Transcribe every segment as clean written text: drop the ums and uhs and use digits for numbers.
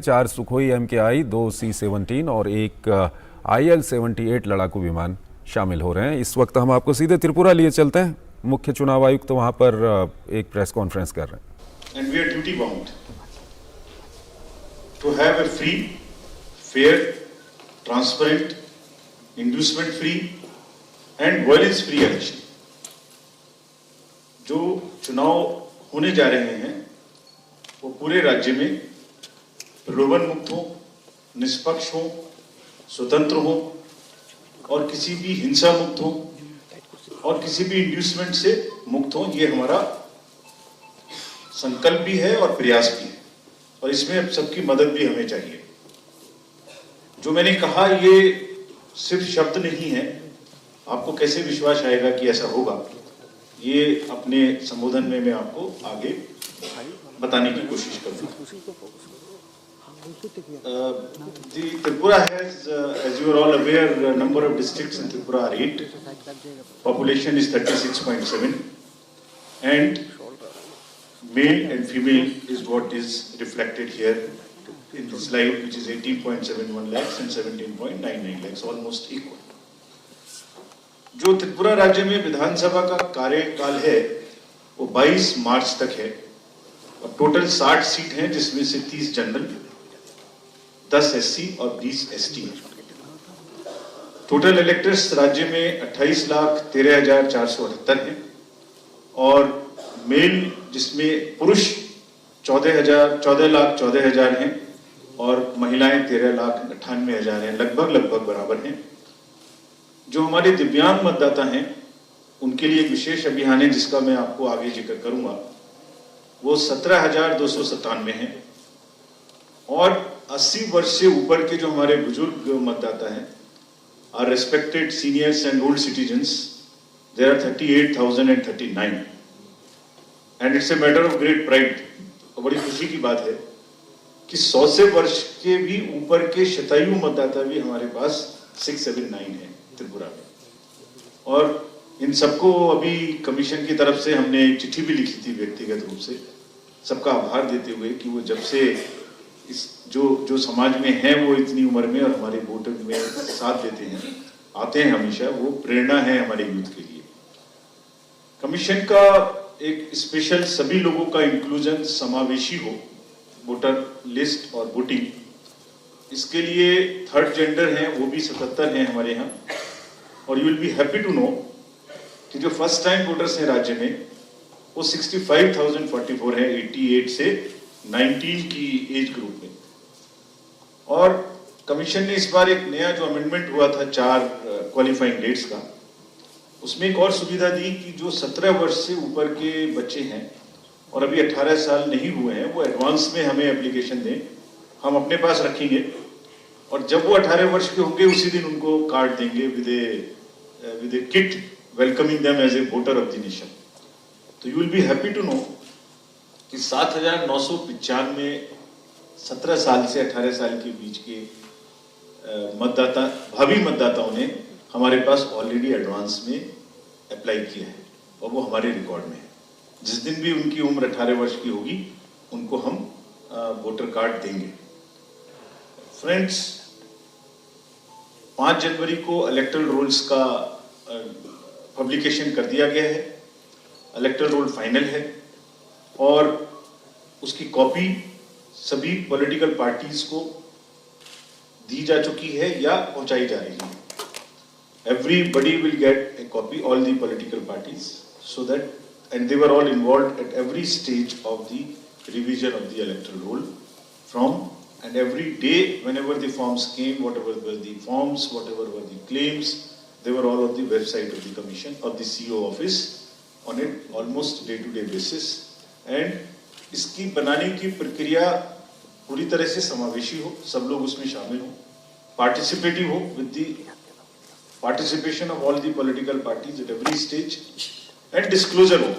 4 Sukhoi MKI, 2 C-17 और एक IL-78 लड़ाकू विमान शामिल हो रहे हैं। इस वक्त हम आपको सीधे त्रिपुरा लिए चलते हैं। मुख्य चुनाव आयुक्त वहां पर एक प्रेस कॉन्फ्रेंस कर रहे हैं। And we are duty bound to have a free, fair, transparent, inducement free and violence free election. जो चुनाव होने जा रहे हैं वो पूरे राज्य में प्रलोभन मुक्त हो, निष्पक्ष हो, स्वतंत्र हो और किसी भी हिंसा मुक्त हो और किसी भी इंड्यूसमेंट से मुक्त हो। ये हमारा संकल्प भी है और प्रयास भी है और इसमें सबकी मदद भी हमें चाहिए। जो मैंने कहा ये सिर्फ शब्द नहीं है, आपको कैसे विश्वास आएगा कि ऐसा होगा, ये अपने संबोधन में मैं आपको आगे बताने की कोशिश करूंगा। The Tripura has, as you are all aware, number of districts in Tripura are 8. Population is 36.7, and male and female is what is reflected here in the slide, which is 18.71 lakhs and 17.99 lakhs, almost equal. जो त्रिपुरा राज्य में विधानसभा का कार्यकाल है वो 22 मार्च तक है और टोटल 60 सीट हैं, जिसमें से 30 जनरल, 10 SC और 20 ST है। टोटल इलेक्टर्स राज्य में 28,13,478 हैं और मेल जिसमें पुरुष 14,14,14,000 हैं और महिलाएं 13,98,000 हैं, लगभग बराबर हैं। जो हमारे दिव्यांग मतदाता हैं उनके लिए विशेष अभियान है जिसका मैं आपको आगे जिक्र करूंगा, वो 17,297 हैं और 80 वर्ष से ऊपर के जो हमारे बुजुर्ग मतदाता हैं, are respected seniors and old citizens, there are 38,039 and it's a matter of great pride. और बड़ी खुशी की बात है कि 100 से वर्ष के भी ऊपर के शतायु मतदाता भी हमारे पास 679 है त्रिपुरा में। और इन सबको अभी कमीशन की तरफ से हमने एक चिट्ठी भी लिखी थी व्यक्तिगत रूप से, सबका आभार देते हुए कि वो जब से इस जो समाज में है वो इतनी उम्र में और हमारे वोटिंग में साथ देते हैं, आते हैं हमेशा, वो प्रेरणा है हमारे यूथ के लिए। कमीशन का एक स्पेशल सभी लोगों का इंक्लूजन समावेशी हो, वोटर लिस्ट और वोटिंग, इसके लिए थर्ड जेंडर हैं वो भी 77 हैं हमारे यहाँ। और you will be happy to know कि जो फर्स्ट टाइम वोटर्स हैं राज्य में वो 65,044 है 88 से 19 की एज ग्रुप में। और कमीशन ने इस बार एक नया जो अमेंडमेंट हुआ था 4 क्वालिफाइंग डेट्स का, उसमें एक और सुविधा दी कि जो 17 वर्ष से ऊपर के बच्चे हैं और अभी 18 साल नहीं हुए हैं, वो एडवांस में हमें एप्लीकेशन दें, हम अपने पास रखेंगे और जब वो 18 वर्ष के होंगे उसी दिन उनको कार्ड देंगे with a kit welcoming them as a voter of the nation. तो you will be happy to know कि 7,995 17 साल से 18 साल के बीच के मतदाता, भावी मतदाताओं ने हमारे पास ऑलरेडी एडवांस में अप्लाई किया है और वो हमारे रिकॉर्ड में है। जिस दिन भी उनकी उम्र 18 वर्ष की होगी उनको हम वोटर कार्ड देंगे। फ्रेंड्स, 5 जनवरी को इलेक्टोरल रोल्स का पब्लिकेशन कर दिया गया है। इलेक्टोरल रोल फाइनल है और उसकी कॉपी सभी पॉलिटिकल पार्टीज को दी जा चुकी है या पहुंचाई जा रही है। Everybody will get a copy, all the political parties, so that, and they were all involved at every stage of the revision of the electoral roll from, and every day whenever the forms came, whatever were the forms, whatever were the claims, they were all on the website of the commission, of the CO office, on it almost day-to-day basis. And इसकी बनाने की प्रक्रिया पूरी तरह से समावेशी हो, सब लोग उसमें शामिल हो, पार्टिसिपेटिव हो, with the participation of all the political parties at every stage, and disclosure हो।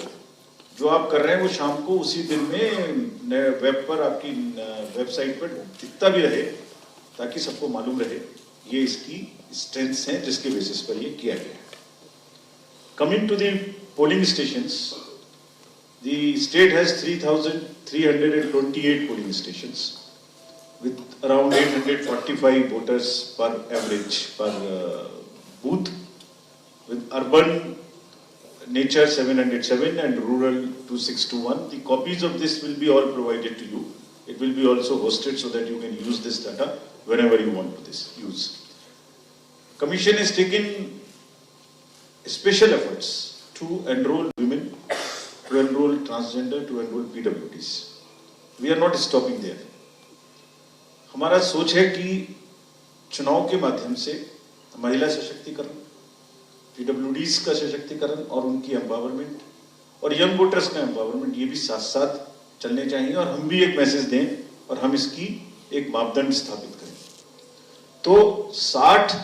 जो आप कर रहे हैं वो शाम को उसी दिन में वेब पर, आपकी वेबसाइट पर दिखता भी रहे ताकि सबको मालूम रहे। ये इसकी स्ट्रेंथ्स हैं जिसके बेसिस पर ये किया गया है। Coming to the polling stations, The state has 3,328 polling stations with around 845 voters per average per booth, with urban nature 707 and rural 2621. The copies of this will be all provided to you. It will be also hosted so that you can use this data whenever you want to use. Commission has taken special efforts to enroll women, to enroll transgender, to enroll PWDs. We are not stopping there. हमारा सोच है कि चुनाव के माध्यम से महिला सशक्तिकरण, PWDs का सशक्तिकरण और उनकी एम्पावरमेंट और यंग वोटर्स का एम्पावरमेंट, ये भी साथ साथ चलने चाहिए और हम भी एक मैसेज दें और हम इसकी एक मापदंड स्थापित करें। तो 60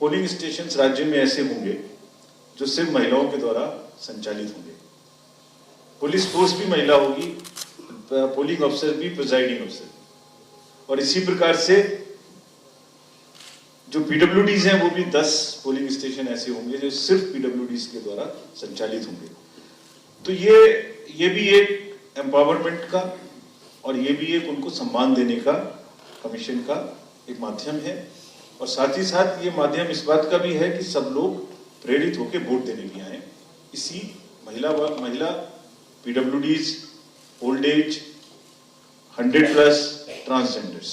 पोलिंग स्टेशंस राज्य में ऐसे होंगे जो सिर्फ महिलाओं के द्वारा संचालित होंगे। पुलिस फोर्स भी महिला होगी, पोलिंग अफसर भी प्रिजाइडिंग अफसर, और इसी प्रकार से जो PWDs हैं वो भी 10 पोलिंग स्टेशन ऐसे होंगे जो सिर्फ PWDs के द्वारा संचालित होंगे। तो ये भी एक एम्पावरमेंट का और ये भी एक उनको सम्मान देने का कमीशन का एक माध्यम है, और साथ ही साथ ये माध्यम इस बात का भी है कि सब लोग प्रेरित होकर वोट देने भी आए। इसी महिला PWDs, old age, 100+ transgenders,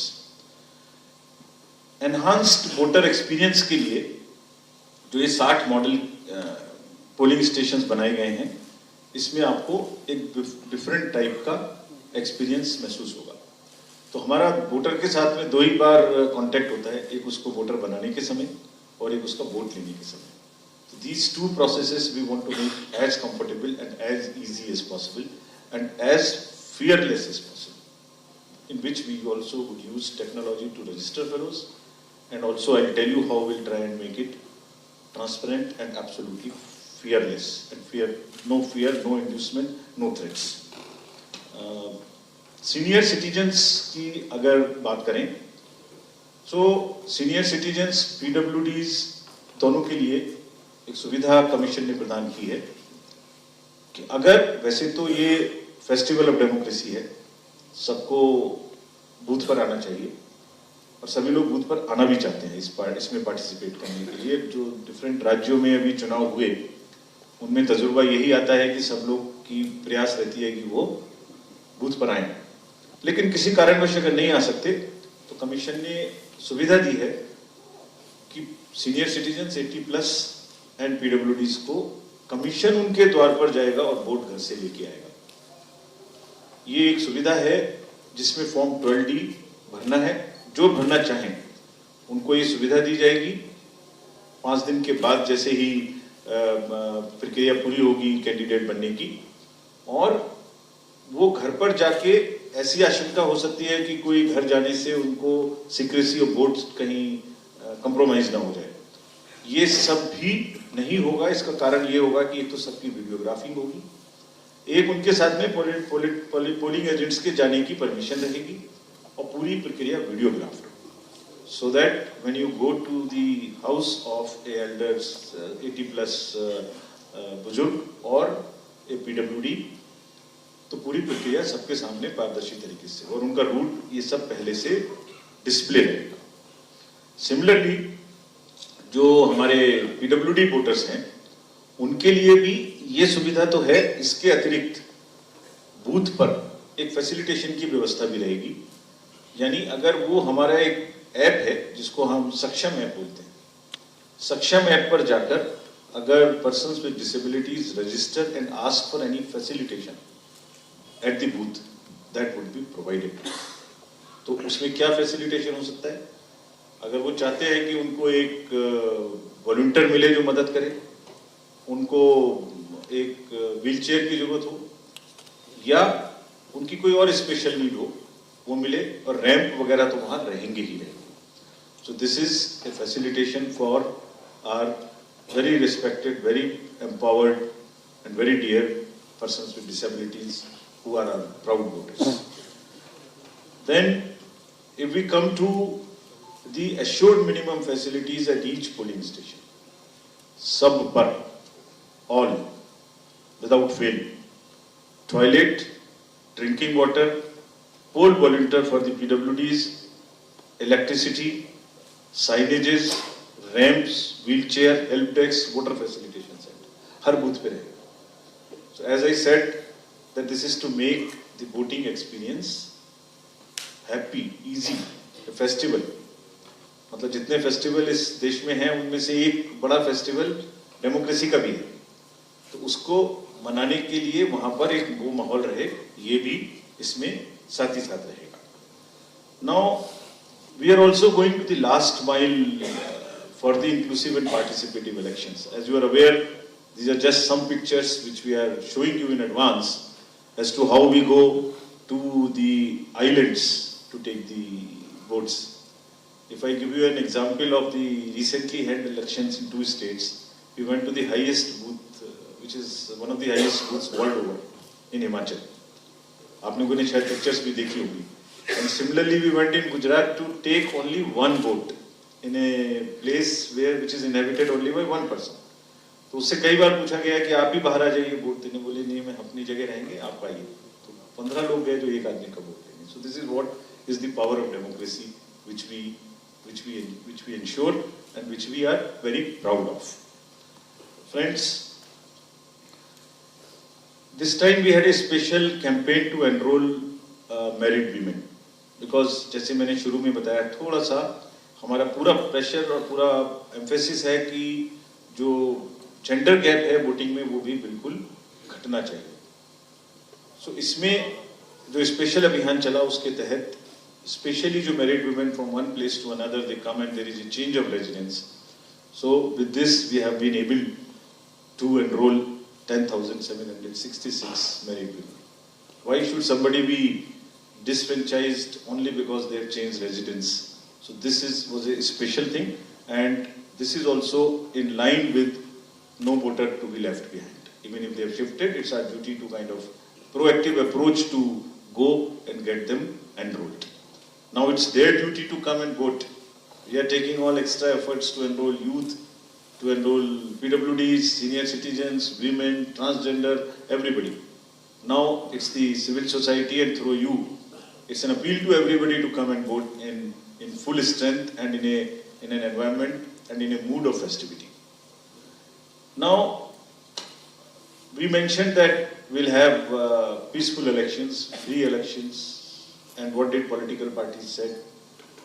enhanced voter experience के लिए जो ये 60 मॉडल पोलिंग स्टेशंस बनाए गए हैं, इसमें आपको एक डिफरेंट टाइप का एक्सपीरियंस महसूस होगा। तो हमारा वोटर के साथ में 2 ही बार कांटेक्ट होता है, एक उसको वोटर बनाने के समय और एक उसका वोट लेने के समय। तो these 2 processes we want to make as comfortable and as easy as possible and as fearless as possible, in which we also would use technology to register fellows, and also I'll tell you how we'll try and make it transparent and absolutely fearless, and no fear, no inducement, no threats. Senior citizens की अगर बात करें तो senior citizens PWDs दोनों के लिए एक सुविधा कमीशन ने प्रदान की है कि अगर, वैसे तो ये फेस्टिवल ऑफ डेमोक्रेसी है, सबको बूथ पर आना चाहिए और सभी लोग बूथ पर आना भी चाहते हैं इसमें पार्टिसिपेट करने के लिए। जो डिफरेंट राज्यों में अभी चुनाव हुए उनमें तजुर्बा यही आता है कि सब लोग की प्रयास रहती है कि वो बूथ पर आए, लेकिन किसी कारणवश अगर नहीं आ सकते तो कमीशन ने सुविधा दी है कि सीनियर सिटीजन्स 80+ एंड PWDs को कमीशन उनके द्वार पर जाएगा और वोट घर से लेके आएगा। ये एक सुविधा है जिसमें फॉर्म 12D भरना है, जो भरना चाहें उनको ये सुविधा दी जाएगी। 5 दिन के बाद जैसे ही प्रक्रिया पूरी होगी कैंडिडेट बनने की, और वो घर पर जाके, ऐसी आशंका हो सकती है कि कोई घर जाने से उनको सीक्रेसी ऑफ वोट कहीं कंप्रोमाइज ना हो जाए, ये सब भी नहीं होगा। इसका कारण ये होगा कि एक तो सबकी वीडियोग्राफी होगी, एक उनके साथ में पोलिंग एजेंट्स के जाने की परमिशन रहेगी और पूरी प्रक्रिया वीडियोग्राफ्ड, so that when you go to the house of a elders 80+ बुजुर्ग और a PWD, तो पूरी प्रक्रिया सबके सामने पारदर्शी तरीके से, और उनका रूट ये सब पहले से डिस्प्ले रहेगा। सिमिलरली जो हमारे PWD वोटर्स हैं उनके लिए भी ये सुविधा तो है, इसके अतिरिक्त बूथ पर एक फैसिलिटेशन की व्यवस्था भी रहेगी। यानी अगर वो हमारा एक ऐप है जिसको हम सक्षम ऐप बोलते हैं, सक्षम ऐप पर जाकर अगर persons with disabilities register and ask for any facilitation at the booth, that would be provided. तो उसमें क्या फैसिलिटेशन हो सकता है? अगर वो चाहते हैं कि उनको एक वॉलंटियर मिले जो मदद करे, उनको एक व्हीलचेयर की जरूरत हो, या उनकी कोई और स्पेशल नीड हो, वो मिले, और रैंप वगैरह तो वहां रहेंगे ही रहेंगे। So this is a facilitation for our very respected, very empowered and very dear persons with disabilities who are our proud voters. Then if we come to the assured minimum facilities at each polling station, sab par, all, without fail, toilet, drinking water, poll volunteer for the PWDs, electricity, signages, ramps, wheelchair, help desk, voter facilitation centre her booth पे रहेगा. So as I said that this is to make the voting experience happy, easy, a festival. मतलब जितने festival इस देश में हैं उनमें से एक बड़ा फेस्टिवल डेमोक्रेसी का भी है, तो उसको मनाने के लिए वहां पर एक वो माहौल रहे, ये भी इसमें साथ ही साथ रहेगा. Now we are also going to the last mile for the inclusive and participative elections. As you are aware, these are just some pictures which we are showing you in advance as to how we go to the islands to take the votes. If I give you an example of the recently held elections in 2 states, we went to the highest booth, which is one of the highest booths world over, in Himachal. आपने को ने शायद pictures भी देखी होगी. And similarly, we went in Gujarat to take only one vote in a place where which is inhabited only by one person. तो उससे कई बार पूछा गया कि आप भी बाहर आ जाइए वोट देने, बोले नहीं मैं अपनी जगह रहेंगे, आप आइए. तो 15 लोग गए जो एक आदमी का वोट देंगे. So this is what is the power of democracy which we ensure and which we are very proud of. Friends, this time we had a special campaign to enroll married women because जैसे मैंने शुरू में बताया, थोड़ा सा हमारा पूरा pressure और पूरा एम्फेसिस है कि जो जेंडर गैप है वोटिंग में वो भी बिल्कुल घटना चाहिए. सो इसमें जो स्पेशल अभियान चला उसके तहत स्पेशली जो married women from one place to another they come and there is a change of residence. So with this we have been able to enrol 10,766 married women. Why should somebody be disfranchised only because they have changed residence? So this was a special thing, and this is also in line with no voter to be left behind. Even if they have shifted, it's our duty to kind of proactive approach to go and get them enrolled. Now it's their duty to come and vote. We are taking all extra efforts to enroll youth, to enroll PWDs, senior citizens, women, transgender, everybody. Now it's the civil society and through you, it's an appeal to everybody to come and vote in full strength and in an environment and in a mood of festivity. Now, we mentioned that we'll have peaceful elections, free elections, and what did political parties said?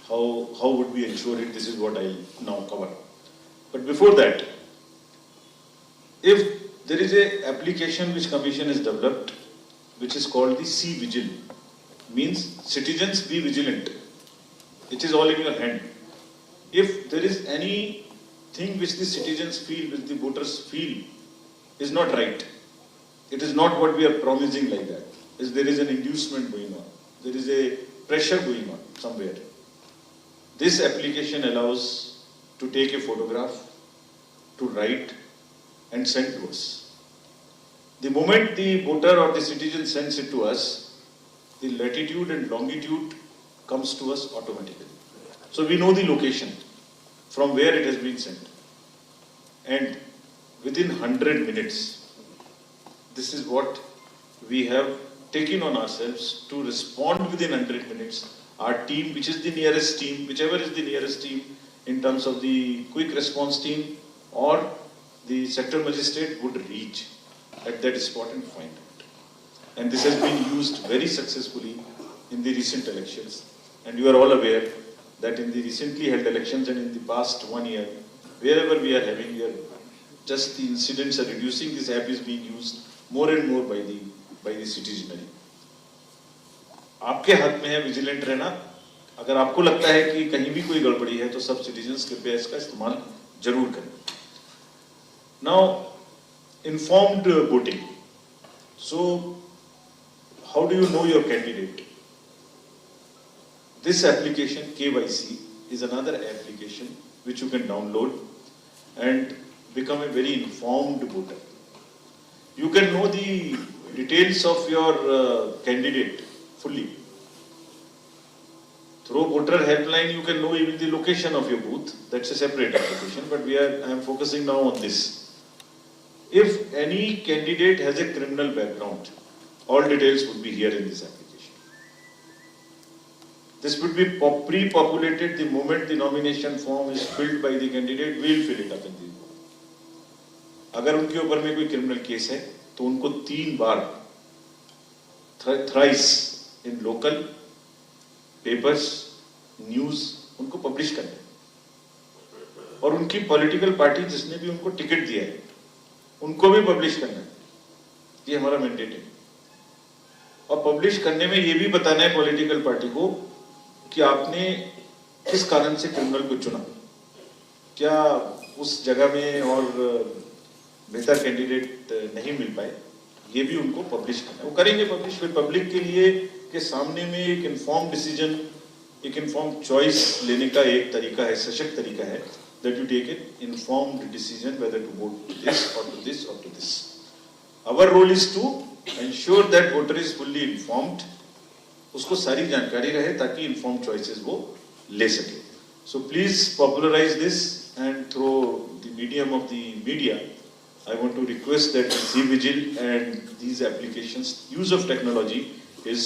How would we ensure it? This is what I'll now cover. But before that, if there is a application which Commission has developed, which is called the C-Vigil, means citizens be vigilant. It is all in your hand. If there is anything which the citizens feel, which the voters feel is not right, it is not what we are promising like that. Is there is an inducement going on. There is a pressure going on somewhere. This application allows to take a photograph, to write and send to us. The moment the voter or the citizen sends it to us, the latitude and longitude comes to us automatically. So we know the location from where it has been sent. And within 100 minutes, this is what we have taken on ourselves to respond within 100 minutes. Our team, which is the nearest team, whichever is the nearest team in terms of the quick response team or the sector magistrate would reach at that spot and find out. And this has been used very successfully in the recent elections. And you are all aware that in the recently held elections and in the past 1 year, wherever we are having here, just the incidents are reducing. This app is being used more and more by the citizenry. आपके हाथ में है vigilant रहना. अगर आपको लगता है कि कहीं भी कोई गड़बड़ी है तो सब सिटीजन्स कृपया इसका इस्तेमाल जरूर करें. Now, informed voting. So, how do you know your candidate? This application, KYC, is another application which you can download and become a very informed voter. You can know the details of your candidate fully. Through voter helpline, you can know even the location of your booth. That's a separate application, but I am focusing now on this. If any candidate has a criminal background, all details would be here in this application. This would be pre-populated the moment the nomination form is filled by the candidate. We'll fill it up in the. अगर उनके ऊपर में कोई criminal case है तो उनको 3 बार thrice in local papers news उनको पब्लिश करना है और उनकी पॉलिटिकल पार्टी जिसने भी उनको टिकट दिया है उनको भी पब्लिश करना है। ये हमारा मैंडेट है और पब्लिश करने में ये भी बताना है पॉलिटिकल पार्टी को कि आपने किस कारण से क्रिमिनल को चुना, क्या उस जगह में और बेहतर कैंडिडेट नहीं मिल पाए, ये भी उनको पब्लिश करना है। वो करेंगे पब्लिश, फिर पब्लिक के लिए के सामने में एक इन्फॉर्म डिसीजन, एक इन्फॉर्म चॉइस लेने का एक तरीका है, सशक्त तरीका है, that you take an informed decision whether to vote to this और टू दिस और to this. Our role is to ensure that voter is fully informed, उसको सारी जानकारी रहे ताकि इन्फॉर्म चॉइसेस वो ले सके। So please popularise this and through the medium of the media I want to request that C-Vigil and these applications, use of technology is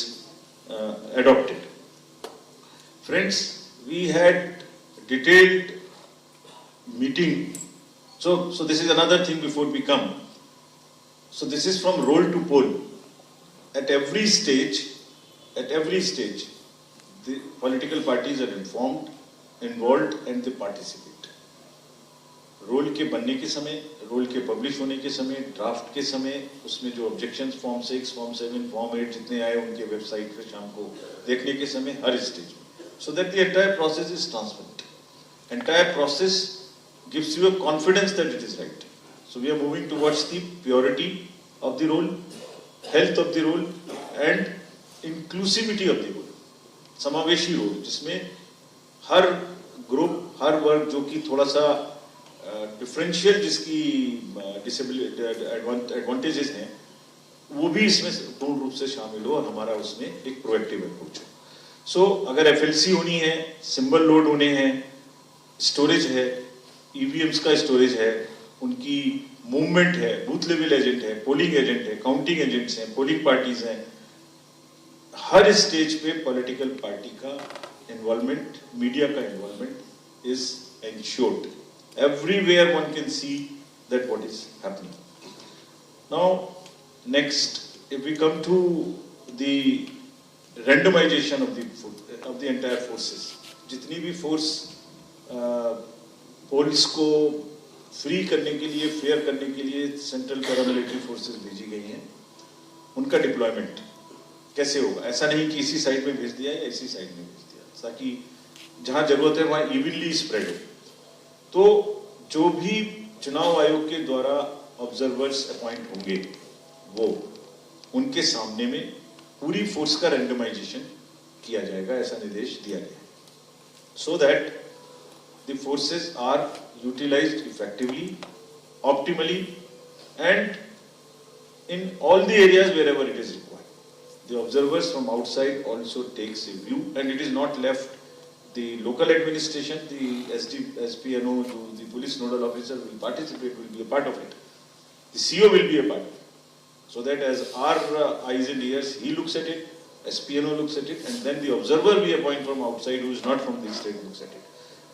adopted. Friends, we had detailed meeting. So this is another thing before we come. So this is from roll to poll. At every stage, the political parties are informed, involved, and they participate. Roll के बनने के समय, role के publish होने के समय, draft के समय, उसमें जो ऑब्जेक्शंस फॉर्म 6, फॉर्म 7, फॉर्म 8 जितने आए उनके वेबसाइट पे शाम को देखने के समय हर स्टेज में, so that the entire process is transparent. Entire process gives you a confidence that it is right. So we are moving towards the purity of the roll, health of the roll and inclusivity of the roll, समावेशी roll जिसमें हर group, हर वर्ग जो कि थोड़ा सा differential जिसकी disability advantages हैं वो भी इसमें पूर्ण रूप से शामिल हो और हमारा उसमें एक प्रोएक्टिव अप्रोच हो। सो अगर एफएलसी होनी है, सिंबल लोड होने हैं, स्टोरेज है, ईवीएम्स का स्टोरेज है, उनकी मूवमेंट है, बूथ लेवल एजेंट है, पोलिंग एजेंट है, काउंटिंग एजेंट्स हैं, पोलिंग पार्टीज हैं, हर स्टेज पे पॉलिटिकल पार्टी का इन्वॉल्वमेंट, मीडिया का involvement is ensured. Everywhere one can see that what is happening. Now, next, if we come to the randomization of the entire forces, जितनी भी force police को free करने के लिए, fair करने के लिए सेंट्रल पैरामिलिट्री फोर्सेस भेजी गई हैं, उनका डिप्लॉयमेंट कैसे होगा? ऐसा नहीं कि इसी साइड में भेज दिया या इसी साइड में भेज दिया, ताकि जहां जरूरत है वहां इवनली स्प्रेड हो। तो जो भी चुनाव आयोग के द्वारा ऑब्जर्वर्स अपॉइंट होंगे वो उनके सामने में पूरी फोर्स का रैंडमाइजेशन किया जाएगा, ऐसा निर्देश दिया गया है, so that the forces are utilised effectively, optimally and in all the areas wherever it is required. The observers from outside also takes a view and it is not left the local administration, the SPNO, the police nodal officer will participate, will be a part of it. The CO will be a part of it. So that as our eyes and ears, he looks at it, SPNO looks at it, and then the observer we appoint from outside who is not from the state looks at it.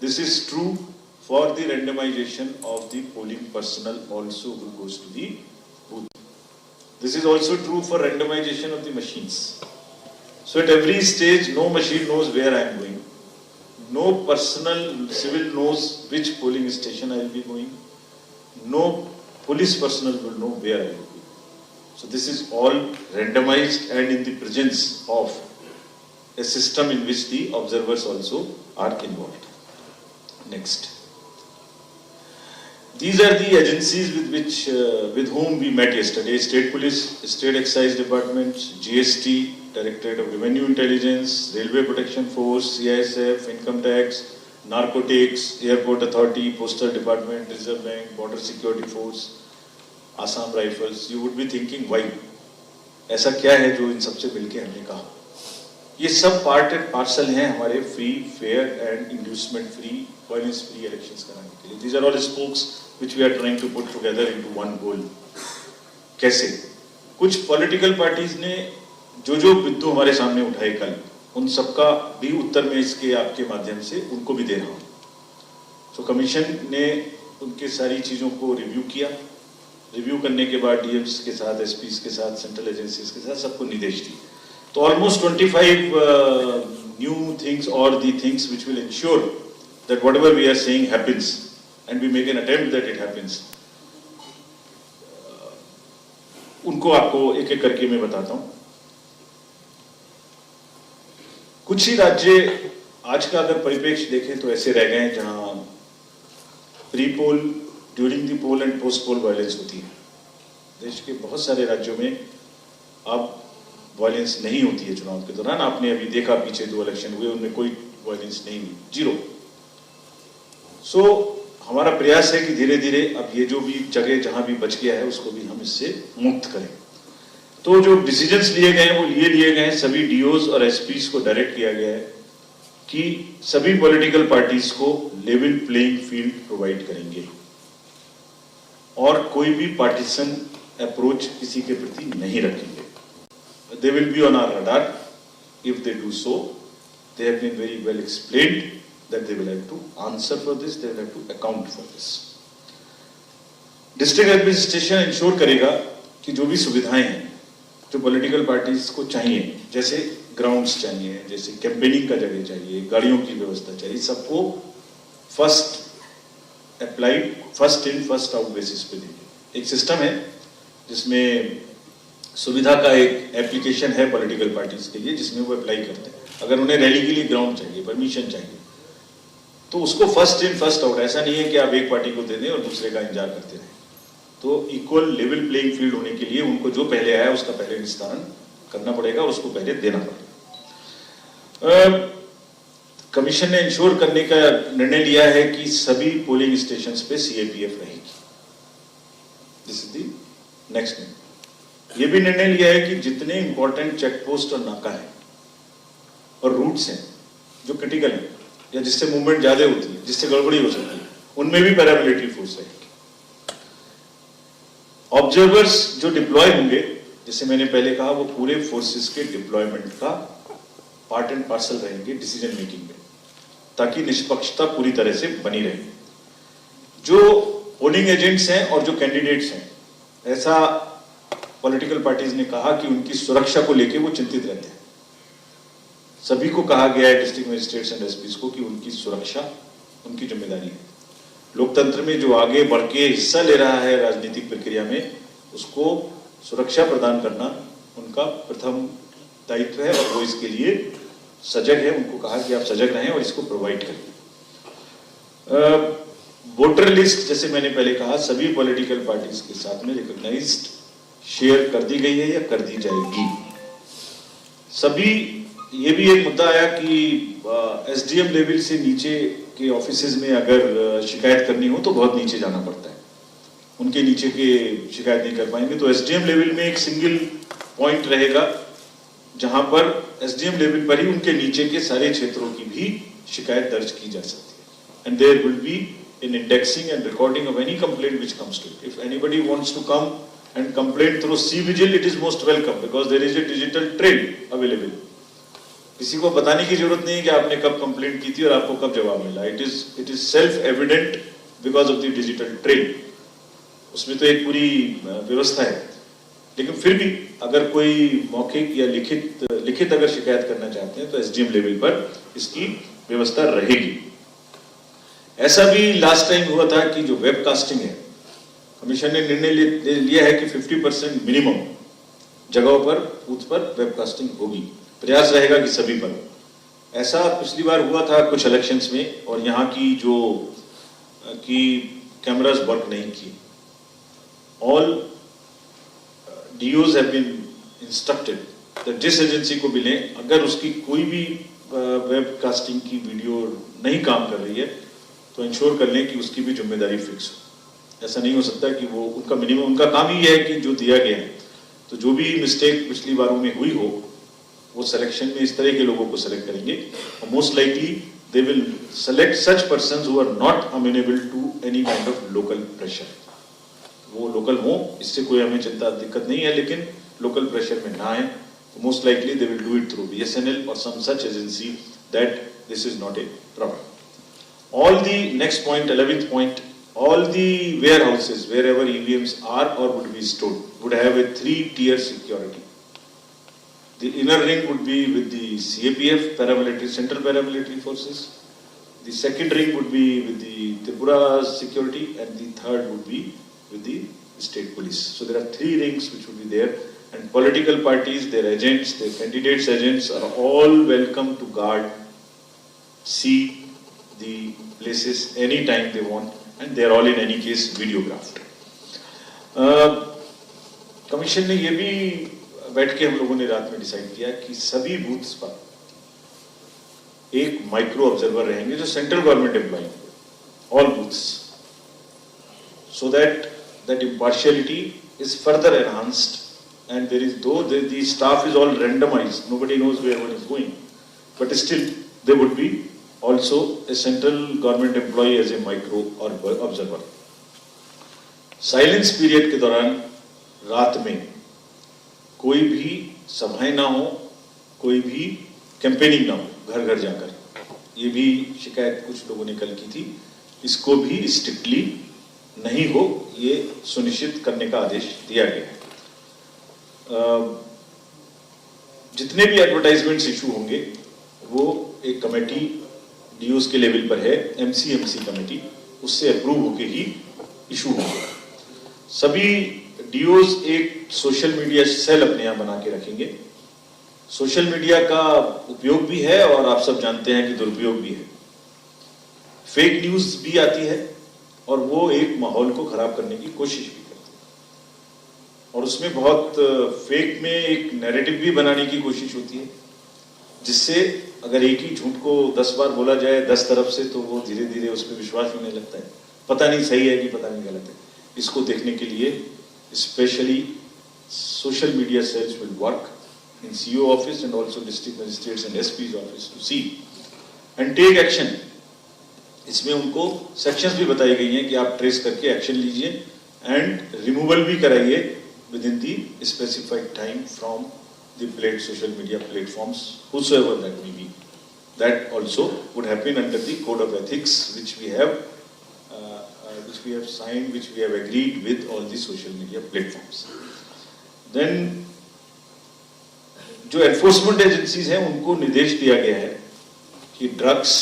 This is true for the randomization of the polling personnel also who goes to the booth. This is also true for randomization of the machines. So at every stage, no machine knows where I am going. No personal civil knows which polling station I will be going. No police personnel will know where I will be. So this is all randomized and in the presence of a system in which the observers also are involved. Next. These are the agencies with whom we met yesterday: State Police, State Excise Department, GST, Directorate of Revenue Intelligence, Railway Protection Force, CISF, Income Tax, Narcotics, Airport Authority, Postal Department, Reserve Bank, Border Security Force, Assam Rifles. You would be thinking, why? ऐसा क्या है जो इन सबसे मिलके हमने कहा? ये सब पार्ट एंड पार्सल हैं हमारे free, fair and inducement free, violence free elections कराने के लिए. These are all spokes which we are trying to put together into one goal. कैसे? कुछ पॉलिटिकल पार्टीज ने जो बिंदु हमारे सामने उठाए कल, उन सबका भी उत्तर मैं इसके आपके माध्यम से उनको भी दे रहा हूँ। तो कमीशन ने उनके सारी चीज़ों को रिव्यू किया, रिव्यू करने के बाद डीएम्स के साथ, एसपीज के साथ, सेंट्रल एजेंसीज के साथ सबको निर्देश दिए। तो ऑलमोस्ट 25 न्यू थिंग्स और the things which will ensure that whatever we are saying happens and we make an attempt that it happens, उनको आपको एक एक करके मैं बताता हूं। कुछ ही राज्य आज का अगर परिप्रेक्ष्य देखें तो ऐसे रह गए हैं जहां pre poll, during the poll and post poll violence होती है। देश के बहुत सारे राज्यों में अब वायलेंस नहीं होती है चुनाव के दौरान। आपने अभी देखा पीछे 2 इलेक्शन हुए, उनमें कोई वायलेंस नहीं हुई, 0। सो हमारा प्रयास है कि धीरे धीरे अब ये जो भी जगह जहां भी बच गया है उसको भी हम इससे मुक्त करें। तो जो डिसीजंस लिए गए हैं वो लिए गए हैं, सभी डीओज और एसपीज को डायरेक्ट किया गया है कि सभी पॉलिटिकल पार्टीज को लेवल प्लेइंग फील्ड प्रोवाइड करेंगे और कोई भी पार्टीशन अप्रोच किसी के प्रति नहीं रखेंगे। They will be on our radar. If they do so, they have been very well explained that they will have to answer for this, they will have to account for this. District administration ensure करेगा कि जो भी सुविधाएं हैं जो political parties को चाहिए, जैसे ग्राउंड्स चाहिए, जैसे कैंपेनिंग का जगह चाहिए, गाड़ियों की व्यवस्था चाहिए, सबको first applied, first in first out basis पे देंगे। एक सिस्टम है जिसमें सुविधा का एक एप्लीकेशन है पॉलिटिकल पार्टीज के लिए जिसमें वो अप्लाई करते हैं। अगर उन्हें रैली के लिए ग्राउंड चाहिए, परमिशन चाहिए, तो उसको फर्स्ट इन फर्स्ट आउट, ऐसा नहीं है कि आप एक पार्टी को दे दें और दूसरे का इंतजार करते रहें। तो इक्वल लेवल प्लेइंग फील्ड होने के लिए उनको जो पहले आया उसका पहले निस्तारण करना पड़ेगा और उसको पहले देना पड़ेगा। कमीशन ने इंश्योर करने का निर्णय लिया है कि सभी पोलिंग स्टेशंस पे सीएपीएफ रहेगी। दिस इज द नेक्स्ट निर्णय। ये भी निर्णय लिया है कि जितने इंपॉर्टेंट चेक पोस्ट और नाका है और रूट्स हैं जो क्रिटिकल है या जिससे मूवमेंट ज्यादा होती है, जिससे गड़बड़ी हो सकती है, उनमें भी पैरामिलिट्री फोर्स रहेगी। ऑब्जर्वर्स जो डिप्लॉय होंगे, जैसे मैंने पहले कहा, वो पूरे फोर्सेस के डिप्लॉयमेंट का पार्ट एंड पार्सल रहेंगे डिसीजन मेकिंग में, ताकि निष्पक्षता पूरी तरह से बनी रहे। जो पोलिंग एजेंट्स हैं और जो कैंडिडेट्स हैं, ऐसा पॉलिटिकल पार्टीज ने कहा कि उनकी सुरक्षा को लेकर वो चिंतित रहते हैं। सभी को कहा गया है, डिस्ट्रिक्ट मजिस्ट्रेट्स एंड एसपीज को, कि उनकी सुरक्षा उनकी जिम्मेदारी है। लोकतंत्र में जो आगे बढ़ के हिस्सा ले रहा है राजनीतिक प्रक्रिया में, उसको सुरक्षा प्रदान करना उनका प्रथम दायित्व है और वो इसके लिए सजग है। उनको कहा कि आप सजग रहें और इसको प्रोवाइड करें। वोटर लिस्ट, जैसे मैंने पहले कहा, सभी पॉलिटिकल पार्टीज के साथ में रिकॉग्नाइज्ड शेयर कर दी गई है या कर दी जाएगी। सभी, ये भी एक मुद्दा आया कि एसडीएम लेवल से नीचे के ऑफिसेज में अगर शिकायत करनी हो तो बहुत नीचे जाना पड़ता है, उनके नीचे के शिकायत नहीं कर पाएंगे। तो एसडीएम लेवल में एक सिंगल पॉइंट रहेगा जहां पर एसडीएम लेवल पर ही उनके नीचे के सारे क्षेत्रों की भी शिकायत दर्ज की जा सकती है। And there will be an indexing and recording of any complaint which comes to it. If anybody wants to come and complain through C-Vigil, it is most welcome because there is a digital trail available. किसी को बताने की जरूरत नहीं है कि आपने कब कंप्लेंट की थी और आपको कब जवाब मिला। It is self evident because of the digital trail. उसमें तो एक पूरी व्यवस्था है। लेकिन फिर भी अगर कोई मौखिक या लिखित अगर शिकायत करना चाहते हैं तो एसडीएम लेवल पर इसकी व्यवस्था रहेगी। ऐसा भी लास्ट टाइम हुआ था कि जो वेबकास्टिंग है, कमीशन ने निर्णय लिया है कि 50% मिनिमम जगहों पर, बूथ पर वेबकास्टिंग होगी। प्रयास रहेगा कि सभी पर। ऐसा पिछली बार हुआ था कुछ इलेक्शंस में और यहाँ की जो कि कैमरास वर्क नहीं किए। All DOs have been instructed that जिस एजेंसी को मिले, अगर उसकी कोई भी वेबकास्टिंग की वीडियो नहीं काम कर रही है तो इंश्योर कर लें कि उसकी भी जिम्मेदारी फिक्स हो। ऐसा नहीं हो सकता कि वो उनका मिनिमम, उनका काम ही है कि जो दिया गया है, तो जो भी मिस्टेक पिछली बारों में हुई हो वो सिलेक्शन में इस तरह के लोगों को सिलेक्ट करेंगे और most likely they will select such persons who are not amenable to any kind of local pressure. वो लोकल हो, इससे कोई हमें चिंता दिक्कत नहीं है, लेकिन लोकल प्रेशर में ना आए, most likely they will do it through BSNL or some such agency that this is not a problem. All the next point, 11th point, all the warehouses wherever EVMs are or would be stored would have a 3-tier security. The inner ring would be with the CAPF, paramilitary, Central Paramilitary Forces. The second ring would be with the Tripura security, and the third would be with the state police. So there are 3 rings which would be there, and political parties, their agents, their candidates' agents are all welcome to guard, see the places anytime they want, and they are all in any case videographed. Commission ने ये भी बैठ के हम लोगों ने रात में डिसाइड किया कि सभी बूथ्स पर एक माइक्रो ऑब्जर्वर रहेंगे जो सेंट्रल गवर्नमेंट एम्प्लॉय होंगे, all booths, so that impartiality is further enhanced and there is the staff is all randomized, nobody knows where one is going, but still there would be also a central government employee as a micro or observer. Silence period के दौरान रात में कोई भी सभाएं ना हो, कोई भी कैंपेनिंग ना हो घर घर जाकर, ये भी शिकायत कुछ लोगों ने कल की थी, इसको भी स्ट्रिक्टली नहीं हो, ये सुनिश्चित करने का आदेश दिया गया है. जितने भी एडवर्टाइजमेंट्स इशू होंगे वो एक कमेटी डीओस के लेवल पर है, एमसीएमसी कमेटी, उससे अप्रूव होके ही इशू होंगे. सभी डीओस एक सोशल मीडिया सेल अपने यहाँ बना के रखेंगे. सोशल मीडिया का उपयोग भी है और आप सब जानते हैं कि दुरुपयोग भी है. फेक न्यूज भी आती है और वो एक माहौल को खराब करने की कोशिश भी करती है, और उसमें बहुत फेक में एक नैरेटिव भी बनाने की कोशिश होती है, जिससे अगर एक ही झूठ को 10 बार बोला जाए 10 तरफ से तो वो धीरे धीरे उस पर विश्वास होने लगता है, पता नहीं सही है कि पता नहीं गलत है. इसको देखने के लिए specially social media cells will work in CO office and also district magistrates and SPs office to see and take action. इसमें उनको सेक्शंस भी बताई गई हैं कि आप ट्रेस करके एक्शन लीजिए एंड रिमूवल भी कराइए within the specified time from the social media platforms, whosoever that may be. That also would happen under the code of ethics which we have signed, which we have agreed with all the social media platforms. Then जो enforcement agencies हैं उनको निर्देश दिया गया है कि drugs,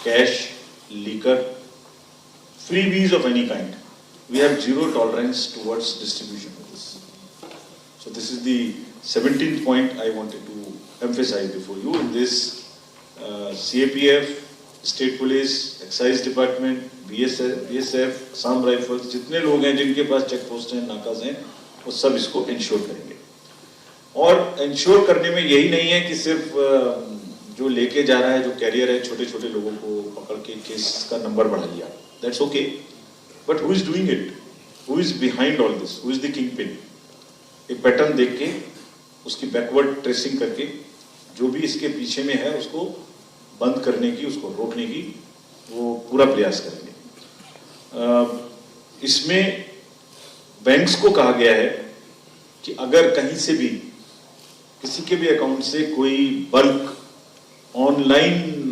cash, liquor, freebies of any kind, we have zero tolerance towards distribution. So this is the 17th point I wanted to emphasize before you. In this, CAPF, State Police, Excise Department, BSF, Assam Rifles, जितने लोग हैं जिनके पास check post हैं, नाकाज हैं, वो सब इसको ensure करेंगे. और इंश्योर करने में यही नहीं है कि सिर्फ जो लेके जा रहा है, जो कैरियर है, छोटे छोटे लोगों को पकड़ के केस का नंबर बढ़ा लिया, that's okay, but who is doing it, who is behind all this, who is the king pin. एक पैटर्न देख के उसकी बैकवर्ड ट्रेसिंग करके जो भी इसके पीछे में है उसको बंद करने की, उसको रोकने की वो पूरा प्रयास करेंगे. इसमें बैंक्स को कहा गया है कि अगर कहीं से भी किसी के भी अकाउंट से कोई बल्क ऑनलाइन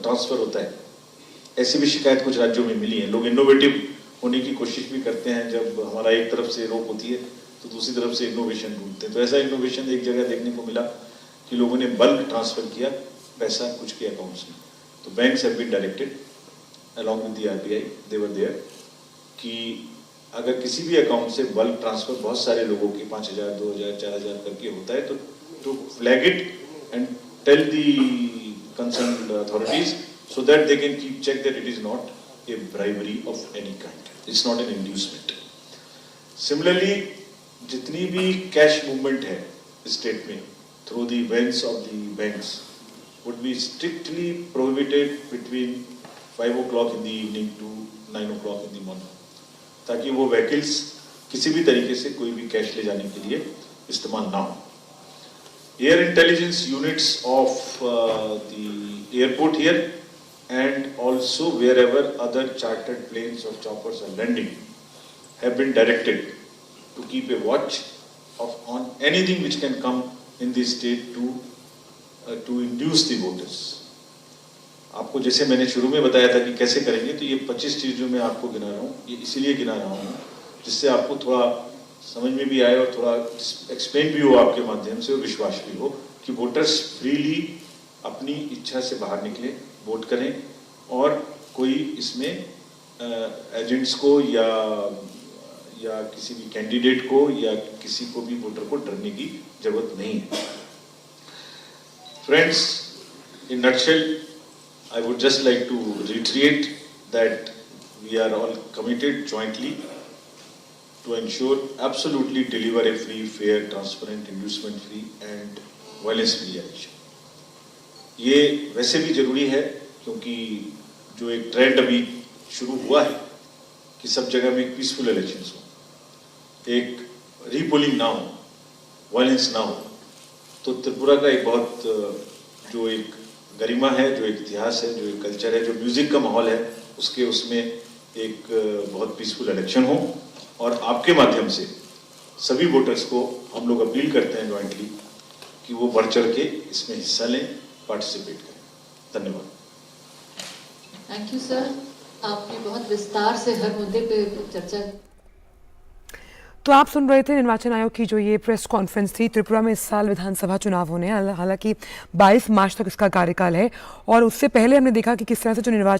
ट्रांसफर होता है, ऐसी भी शिकायत कुछ राज्यों में मिली है. लोग इनोवेटिव होने की कोशिश भी करते हैं, जब हमारा एक तरफ से रोक होती है तो दूसरी तरफ से इनोवेशन ढूंढते हैं. तो ऐसा इनोवेशन एक जगह देखने को मिला कि लोगों ने बल्क ट्रांसफर किया पैसा कुछ के अकाउंट्स में. तो banks have been directed along with the RBI, they were there, कि अगर किसी भी अकाउंट से बल्क ट्रांसफर बहुत सारे लोगों के 5,000, 2,000, 4,000 करके होता है तो flag it and tell the concerned authorities so that they can keep check that it is not a bribery of any kind, it's not an inducement. Similarly जितनी भी कैश मूवमेंट है स्टेट में through the vans of the banks would be strictly prohibited between 5 o'clock in the evening to 9 o'clock in the morning, ताकि वो vehicles किसी भी तरीके से कोई भी कैश ले जाने के लिए इस्तेमाल ना हो. Air intelligence units of the airport here and also wherever other chartered planes और choppers are landing have been directed to keep a watch on anything which can come in the state to induce the voters. आपको जैसे मैंने शुरू में बताया था कि कैसे करेंगे, तो ये 25 चीज़ों में आपको गिना रहा हूँ, ये इसीलिए गिना रहा हूँ जिससे आपको थोड़ा समझ में भी आए और थोड़ा एक्सप्लेन भी हो आपके माध्यम से और विश्वास भी हो कि वोटर्स फ्रीली अपनी इच्छा से बाहर निकले, वोट करें और कोई इसमें एजेंट्स को या किसी भी कैंडिडेट को या किसी को भी वोटर को डरने की जरूरत नहीं है. Friends, in nutshell, I would just like to reiterate that we are all committed jointly to ensure absolutely deliver a free, fair, transparent, inducement-free and violence-free election. ये वैसे भी जरूरी है क्योंकि जो एक ट्रेंड अभी शुरू हुआ है कि सब जगह में एक पीसफुल इलेक्शंस हो, एक रीपोलिंग ना हो, वायलेंस ना हो, तो त्रिपुरा का एक बहुत जो एक गरिमा है, जो एक इतिहास है, जो एक कल्चर है, जो म्यूजिक का माहौल है, उसमें एक बहुत पीसफुल इलेक्शन हो. और आपके माध्यम से सभी वोटर्स को हम लोग अपील करते हैं जॉइंटली कि वो बढ़ चढ़ के इसमें हिस्सा लें, पार्टिसिपेट करें. धन्यवाद. Thank you sir. आपने बहुत विस्तार से हर मुद्दे पे चर्चा. तो आप सुन रहे थे निर्वाचन आयोग की जो ये प्रेस कॉन्फ्रेंस थी. त्रिपुरा में इस साल विधानसभा चुनाव होने हैं, हालांकि 22 मार्च तक इसका कार्यकाल है और उससे पहले हमने देखा कि किस तरह से जो निर्वाचन